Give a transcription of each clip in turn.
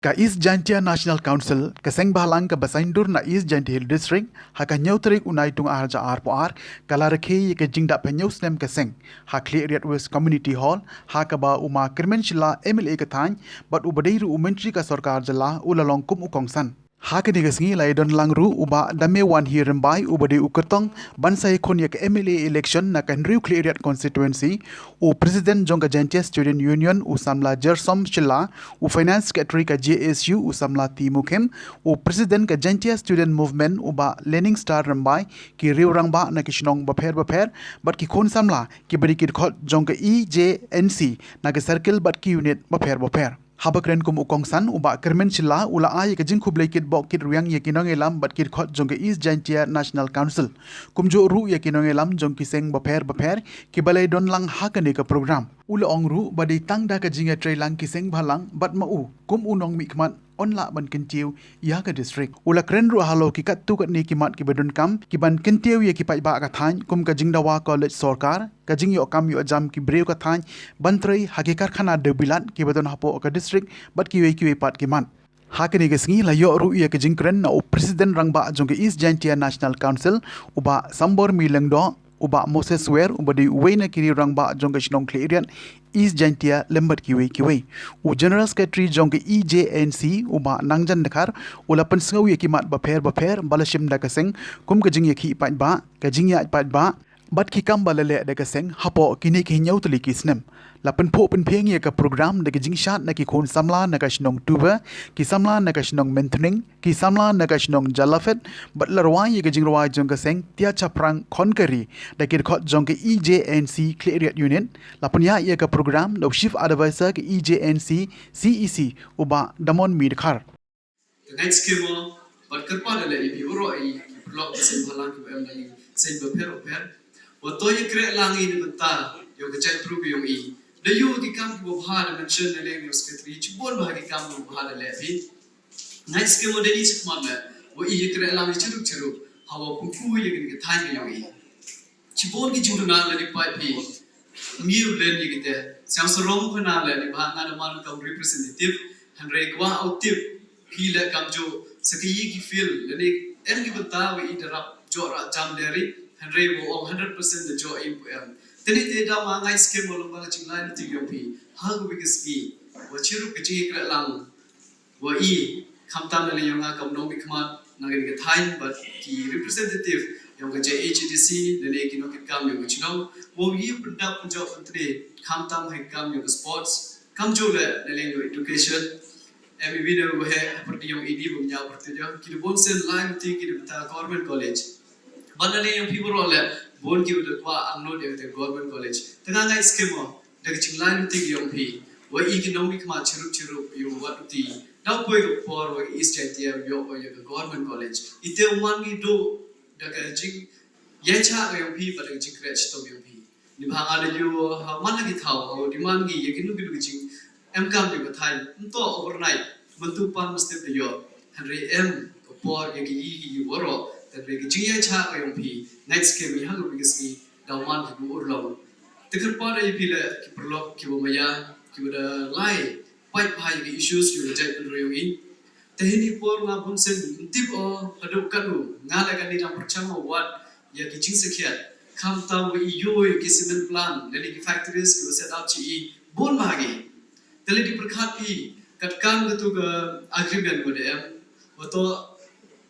Ka East Jantia National Council, ka seng bahalang ka basaindur na East Jantia District, ha ka nyauterik unay tung arja arpoar, ka larakay ka jingda penyaus nem ka seng, ha clear at West Community Hall, ha ka ba uma Kyrmen Shylla MLA ka thaiñ, but ubadeiru umentri ka sorkar jala ulalong kum ukongsan. Haka digasngi lai don langru uba dame wan hi rembai ubade uketong bansai kon yak MLA election na Kyrmen Shylla constituency u president jong ka Jantia Student Union u samla Jersom Shylla u finance secretary ka JSU u samla Timukhem u president ka Jantia Student Movement uba Learning Star rembai ki riurangba na kishnong bapher but ki kon samla ki berikit khot jong ka EJNC na ka circle but ki unit bapher Habakren kum ukongsan uba Kyrmen Shylla ula ay ka jingkub lekit bok kit ruyang yakinong elam bat kit khot jong East Jantia National Council kumjo ru yakinong elam jong kiseng bapher ki balai don lang hakane ka program ula ong ru badai tang da ka jingiatreilang kiseng bhalang bat mau kum unong mikmat onla ban kyntiew ïaka district ula kren ru halo ki kat tu kat ni kimat ki bedun kam ki ban kyntiew ye ki pai ba ka thaiñ kum ka jingdawa college sorkar ka jing yo kam yo jam ki breu ka thaiñ bantrei hakikar khana de bilat ki bedun hapo ka district bat ki we pat ki man hakani gesngi la yo ru ye ka jingkren na president rangba jong East Jantia National Council uba sambor mi lengdo uba Moses wer uba di wena kiri rangba jong shnong klerian East Jantia lembat kiwe u general secretary jong EJNC uba nangjan dekhar ula pensngau ye kimat bapher balashim da kaseng kum ka jing ye ki pat ba ka jing ya pat ba bat ki kam balale da kaseng hapo kini ki nyau tli kisnem la penpho penpheng ye ka program da jing shat na ki khon samla na ka shnong tuba ki samla na ka shnong mentoring ki samla na ka shnong jalafet bat larwa ye ka jing rwa jong ka seng tia chaprang khonkari da ki khot jong EJNC clear unit la punya ye ka program da chief advisor ka EJNC CEC uba damon mi dekhar the next scheme but kerpa da le bi ro ai blog sen halang ki em dali sen bapher wa to ye kre langi ni bata yo ka chat through yo i the you ki kam ki bha da mention le yo secretary chi bon bha ki kam bha da le bi next scheme de ni sikma me wo i ye kre langi chiru hawa pu ye ki thai yo i chi bon ki juru na le ni pai pi mi u len ye ki te sam sorong ko na le ni bha na da man ka representative hanre kwa outive ki le kam jo sakiyi ki feel le ni en ki bata we interrupt jo ra jam le ri hanre wo 100% the jo im teni te da ma ngai scheme lo ba chinglai ni ti yo pi ha go bi ki wa chiru ki ji kra lang wa I khamtam le yo nga kam no bi khma na ga thai but ki representative yo ga JHDC le ne ki no ki kam yo chino wo yi punda punjo entre khamtam hai kam yo sports kam jo le yo education every video wo hai party yo ed bo nya party yo ki bon se line ti ki ta government college banale yo people ole bon ki udah kwa angno de government college tengah ngai scheme de chinglan ti yo phi wa economic ma chiru yo wat ti now poi go for East Jantia yo government college ite one gi do da ka jing ye cha yo phi ba de jing crash to yo phi ni bhanga de yo ha man gi thau ho demand gi ye kinu gi jing em kam de ba thai to overnight mantu pan step de yo henry m ko por ye gi woro that we jing ye cha yo phi next ke mi ha go bi gi da man gi ur lo te kar pa ye phi le ki prolog ki bo maya ki da lai pai pai gi issues you reject ro yo in te ni por na bun sen tip o hadu kanu nga la kan ni da percham what ya ki jing se khiat kham ta we yo ki cement plan le ni factories ki set up chi bon ma gi te le di prakhat pi kat kam ga tu ga agreement go de em wo to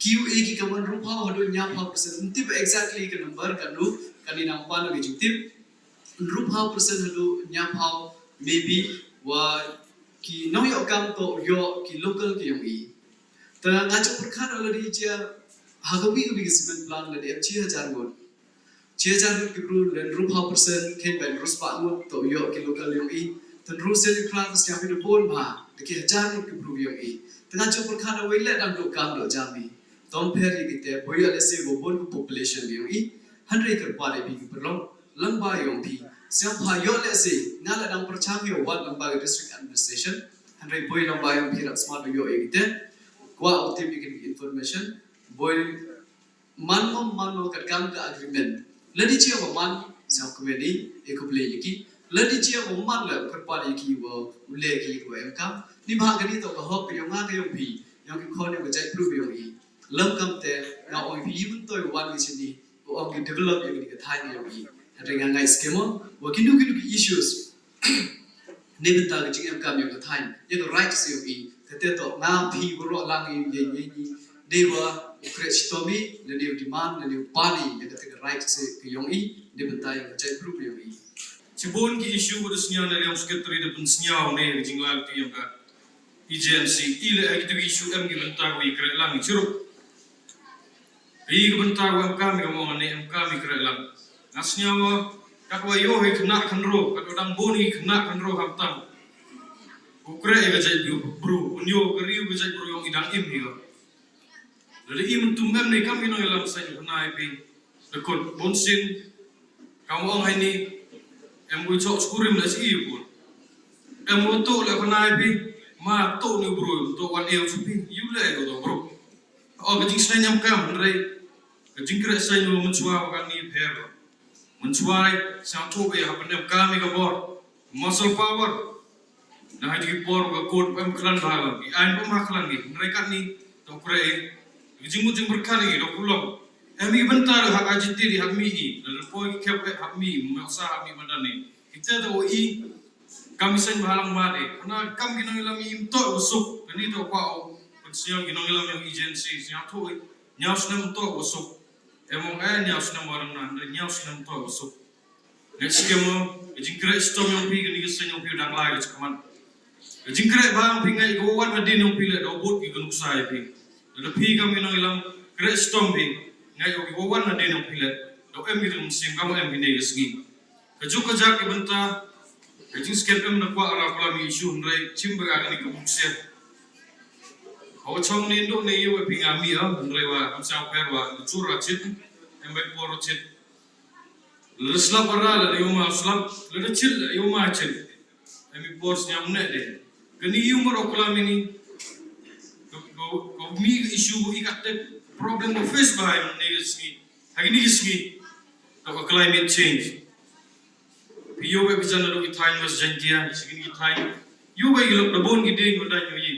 QA ki kaman rupa hadu nya pa percent tip exactly ke number kanu kani nang pa na gi tip rupa percent hadu nya pa maybe wa ki no yo kam to yo ki local ki yong I ta nga chu prakhat already cha hagabi gi cement plan le 6000 gon 6000 ki ru len rupa percent ke ben ruspa ngot to yo ki local yong I tan ru se ni plan sta bi bon ma de ki 1000 ki ru yong I ta nga chu prakhat we le dang do kam do jami tom pheri ki te boya le se go bon population yong I 100 kar pa le bi ki perlong lamba yong bi siang pha yo le se nga la dang perchang yo wat lamba district administration 100 boy lamba yong bi smart yo e te kwa optim information boy man no kat kam ka agreement ladi chi wa man siang comedy e ko ple ki Ladi cia umat le kerpali ki wo ule ki wo emkam ni bahag ni to ka hok ke yang nga ke yang pi yang ki khon yang jai pru yang I lam kam te na oi pi mun to wan ki sini ko ong ki develop yang ki thai yang I hare nga ngai skemo wo kindu ki issues ni benta ki jing emkam yang thai yang right se yang I te to na pi wo ro lang ye ye ni dewa ukrestomi le ni demand le ni pani yang te right se ki yang I ni benta yang jai pru yang I Cibon ki issue pada senyap dari yang sekretari depan senyap ni jinggal tu yang ka EJNC ile itu issue em ki bentar wi kerek lang cirup i bentar wa kami kamu ngane kami kerek lang nasnya wa kat wa yo he kena kanro kat udang boni kena kanro hamtam ukre ga jai bru unyo keriu ga jai bru yang idang im higa dari im tu mem ni kami no lam sai na pi dekot bonsin kamu ngai ni em vui chọn skurim là gì cũng em muốn tổ lại con ai đi mà tổ nhiều bro tổ quan yêu chụp đi yêu lệ của tổ bro ở cái chính sách nhắm cam đây cái chính cái xây nhiều muốn chua cái ni pair muốn chua sáng chua về học nhắm cam cái bor muscle power nah hai cái bor cái code em klan bhala cái anh cũng mắc klan cái đây cái ni tổ cái chính berkali cái đó cũng lòng em đi bentar hak ajiti di hak mi dan poi kep hak mi maksa hak mi madani kita tu kami sen bahalang made karena kami kinong ilam im to usuk kani to kwao pensiang kinong ilam yang EJNC siang tu nyaus nem to usuk emong nyaus nem warang nan nyaus nem to usuk next kemo jingkre stom yang pi kini kesen yang pi dang lai kaman jingkre bang pi ngai go wan madin yang pi le do bot ki gunuk sai pi da pi kami kinong ilam kre stom pi ngai yo go wan na denong pile do em gitu musim kamu em gini gesgi kejuk kejak ibenta kejing skep em nak wa ara kala mi isu ndrai chimba ga ni ko mukse ho chong ni ndo ne yo pi ngami ndrai wa am sa perwa chura chit em bai poro chit lesla para la yo ma slap le chit yo ma chit em pors nyam ne de kani yo mo kala mi ni ko mi isu ikatte problem of face by negasmi hagini gismi of climate change piyo be bizana do thaiñ was jantia sigini thaiñ you be look the bone gidin wada yi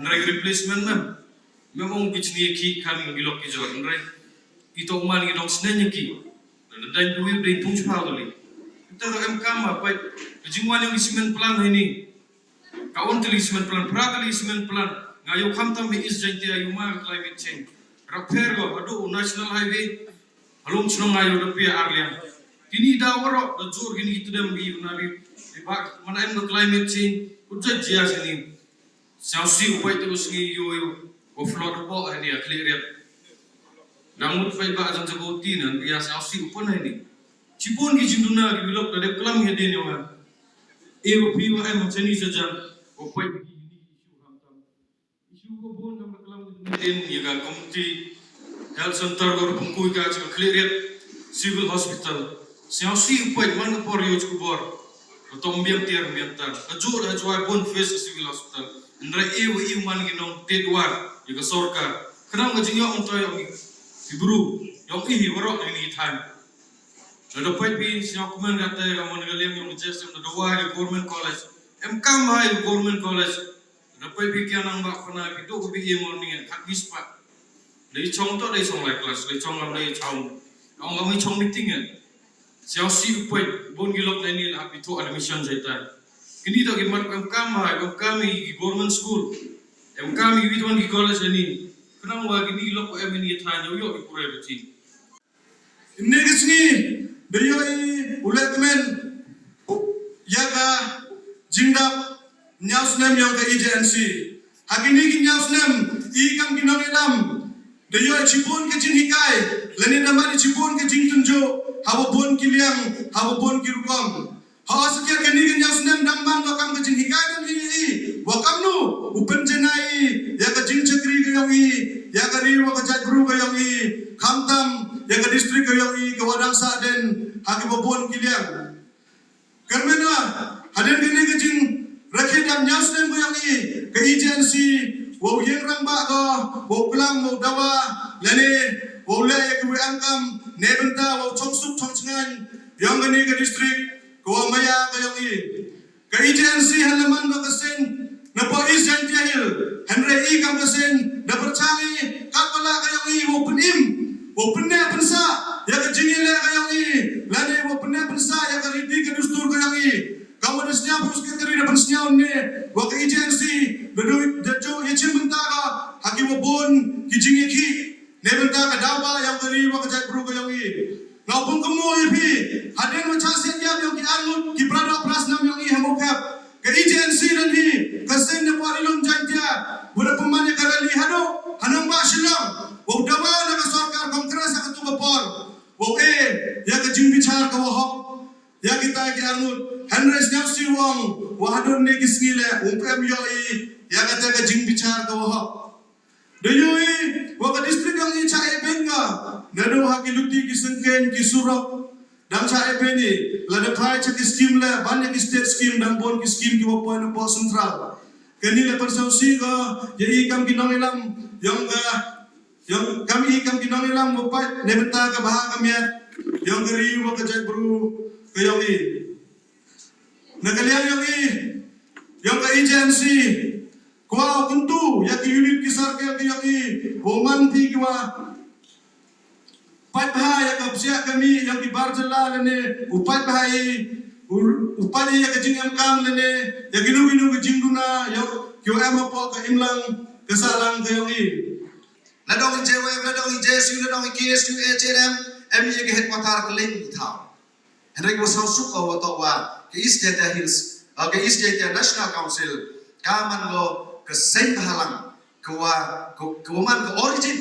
nreg replacement memang bichni ki kami gilok ki jor nreg ito man gi dong snenya ki dan duwi de tung chpa doli ita do em kama pa jingwan yang cement plan ini kaun teli cement plan prateli cement plan ngayo khamtam be is jantia yuma climate change Raper go adu national highway alung sunong ayo do pia arlian kini da waro do jor gini itu dem bi unabi bak mana em do climate change ujja jia sini sausi upai tu uski yo o flood po ani clear namut pai ba jang jago tinan dia sausi upon ini cipon gi jinduna gi bilok da de klam hede ni wa e o pi wa em chani saja o pai isu ko bon kam klam din yaga community health center gor pungkui ka chika clear civil hospital siasi upai man por yo chukubor tom biam tiar tar ajur ajwa bon face civil hospital ndra e man ginong tedwar yaga sorkar kanang ngajing yo onto yo ibru yo hi waro ni time ada pai pi siap kuman kata kamu ngalem yang jesem do wa government college kam hai government college dapat pikir nang bak pernah itu ko bi morning hak bispa dari chong to dari chong lai class dari chong lam dari chong ngam chong meeting siao si upai bon gilok ni la itu admission jaita kini to gimat kami government school kami widwan gi college ni kenang wa gini lok ko em ni thanyo yo ipure beti imne gisni beyoi uletmen yaga jingdap nyaus nem yang ke EJNC hagini ki nyaus nem ikam ginong ilam deyo chipon ke jing hikai leni namari chipon ke jing tunjo hawa bon kiliang hawa bon kirukom hawa sekia ke ni nyaus nem dambang do kam ke jing hikai dan hi wakam nu upen jenai ya ke jing chakri ke yong ya ke ri wa ke jat bru ke yong khamtam ya ke distrik ke yong ke wadang sa den hagi bon kiliang kermena haden kini ke jing rakyat yang nyasnem ko yang ke EJNC wo yeng rang ba ko wo klang wo dawa lani wo le ke wi angkam ne benta wo chongsuk chongchngan yang ni ke distrik ko maya ya kayong ka EJNC halaman do kasen na po isyan jahil henre kam kasen na percali kapala kayong wo penim wo penne pensa ya ka jingile kayong lane wo penne pensa ya ka ridi ka dustur kayong kamu desnya pus ke teri depan senya ne wo ka EJNC bedu dejo yechin bentaga hakim bon ki jingi ki ne bentaga dawa yang kari wo ka jai bru kayong ngapun kemo ipi haden macam sedia yang ki arut ki prada prasnam yang hemokap ke EJNC dan hi kasen ne parilum jantia budak pemanya karali hado hanam ba shilang wo dawa na sarkar kongres akatu bapor wo ya ke jing bicar ka wo ya kita ki arut Henry Nyausi Wong wahadon ne kisngile umpem yoi ya kata ke jing bicar ka wo Dayui waka distrik yang ni cai benga nado haki luti ki sengken ki surok dam cai beni lada pai cak skim le banyak state skim dam bon ki skim ki wapo na po sentral keni le persausi ka jadi kam ki nongilam yang kami ikam ki nongilam wapai nebenta ka baha kamiat yang geri waka jai bru ke yongi nakalian yongi yang ka EJNC Kau kuntu ya ki unit kisar ke yang woman ti kiwa patha ya ka sia kami yang ki barjala lene upat bahai upadi ya ka jingam kam lene ya ki nu ki jingduna ya ki ama po ka imlang kesalang ke yang ladong jewe ladong jesu ladong KSU EJNM mi ke headquarter ke ling thau henry was hausuk ko to wa ke East Jaya Hills ke East Jaya National Council kaman go keseng halang kewaman ke origin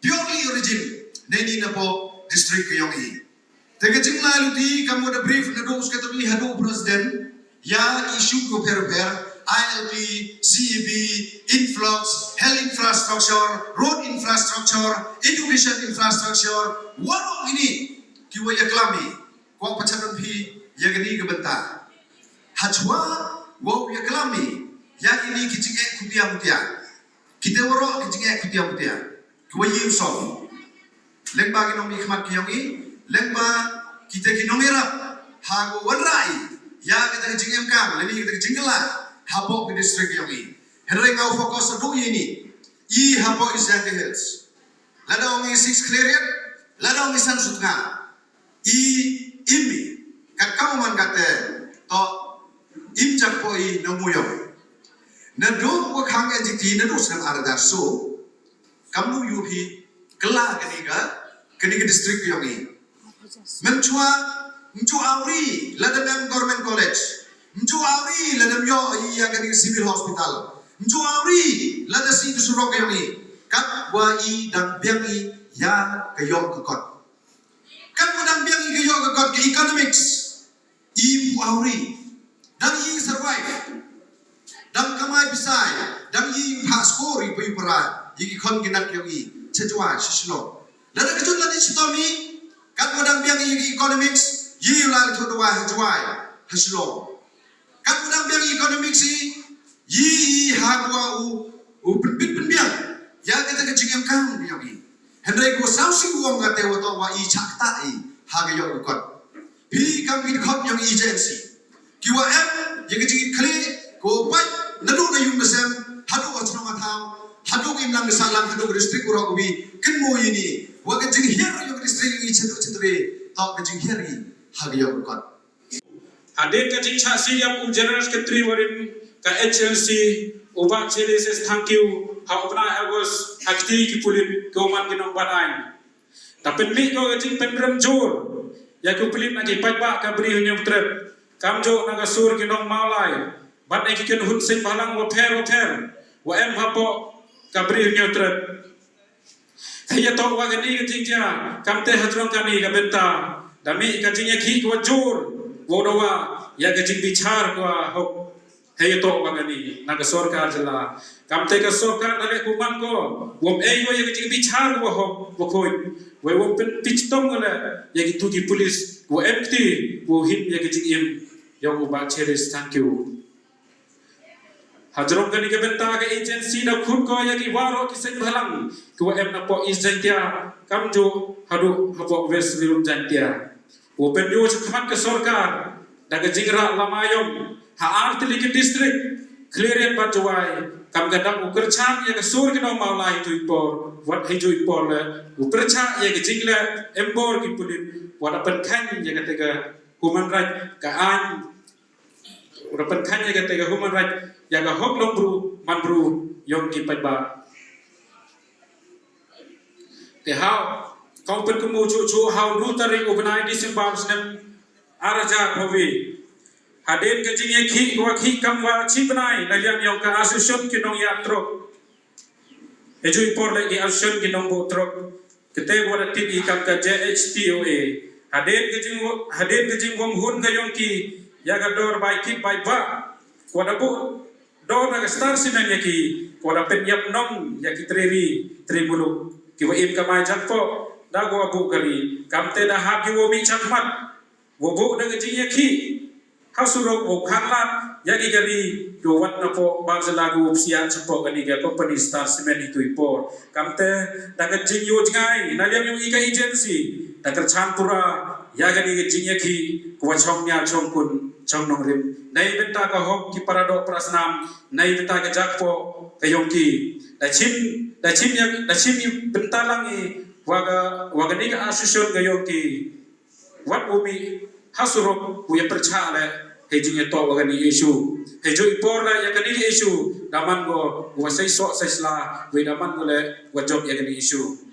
purely origin neni na po district ke yongi tege jingla luti kamu ada brief na do uska tabi hadu president ya issue ko per ILP CEB influx health infrastructure road infrastructure education infrastructure warung ini kiwa ya klami ko pacaran pi ya gani ke benta hajwa wo ya klami yang ini kijinge kutia kita waro kijinge kutia kau yim sof lengba kinong mikmat kiyongi lengba kita kinong irap hago wanrai ya kita kijinge kam leni kita kijingela habok di distrik kiyongi henry ngau fokus adu ini habok is the hills ladong i 6 cleared ladong i san sutnga imi kat kamu man kate to imjak poi namuyong nado ko khang ejiti nado sang arda so kamu yuhi kela keniga district yongi menchua awri ladam government college menchua awri ladam yo iya keniga civil hospital menchua awri ladam si surok yongi kat wa i dan biangi ya kayong kekot kat wa dan biangi kayong kekot ke economics i bu awri dan i survive dam kamai bisai dam yi paskori pai para yi kon kinat yogi chejwa shislo lada kejut ladi chitomi kat modang biang yi economics yi lal thodwa hajwai haslo kat modang biang economics yi hagwa u pit biang ya kita kejingam kam yogi hendrai ko sausi uang kate wato wa i chakta i hagayo kot pi kam kit khot yang EJNC kiwa yi kejing khle ko pai nadu na yung nasem hadu achno mathau hadu imlang salang hadu district urobi kenmo ini wa ke jing her yung district i chetre to ke jing heri hagyo kot ade ka jing cha si yap general secretary warin ka HLC oba chele ses thank you ha opna agos akti ki pulit goman kinong banain tapin mi ko jing pendram jor ya ku pulit na ki pajba ka bri hunyam trep kamjo na ka sur kinong malai bat ek ken hun sing balang wa pher wa em hapo kabri neutral kaya to wa gani jingja kamte hatrong kani ka benta dami ka jingya ki ko jor wo dowa ya ka jing bichar ko hok kaya to wa gani na ka sarkar jala kamte ka sarkar dale kuman ko wo ei wo ya ka jing bichar ko hok wo khoi wo pichtong la ya ki tu ki police wo empty wo hit ya ka jing im yo ba cheris thank you Hajrong kani ke benta ke agency da khud ko ya ki waro ki sen bhalang ko em na po is jantia kamjo hadu hapo west rilum jantia open yo chakhat ke sarkar daga jingra lamayom ha artli ke district clearet batwai kam gadak ukerchan ya kesur ke no maulai tu ipor wat hiju ipor le ukercha ya ke jingla embor ki pulit wat apan khan ya katega human right ka an udapan khan ya katega human right ya ga hok long bru man bru yom ki padba te how kau pen kemu cu how nu tarik ubnai December snem araja hovi haden ke jinge khi wa khi kam wa chi banai na liam yong ka asusun ki nong ya tro eju ipor le ki asusun ki nong bo tro kete wa ti i kam ka JHTOA haden ke jing wom hun ka yong ki ya ga dor bai ki bai ba ko da bo dor na star simen ya ki ko da pen yap nong ya ki tribulu ki wa im ka mai jak po da go abu kari kam te da hab yo mi chakmat wo bo da ke jinge khi hasurok o khanlat yagi gari do wat na po barzala go upsian sapo gani ga company star cement itu ipor kamte daga jingyo jingai na liam yung ika agency daga champura yagani ga jingye ki ko chong nya chong kun chong nong rim nai benta ka hok ki parado prasnam nai benta ka jakpo kayong ki da chim benta langi waga ni ka asusun kayong ki wat umi hasurok buya percaya hejing itu wagan isu hejo ipor la ya kani isu daman go wasai so sai sla we daman go le wajok ya kani isu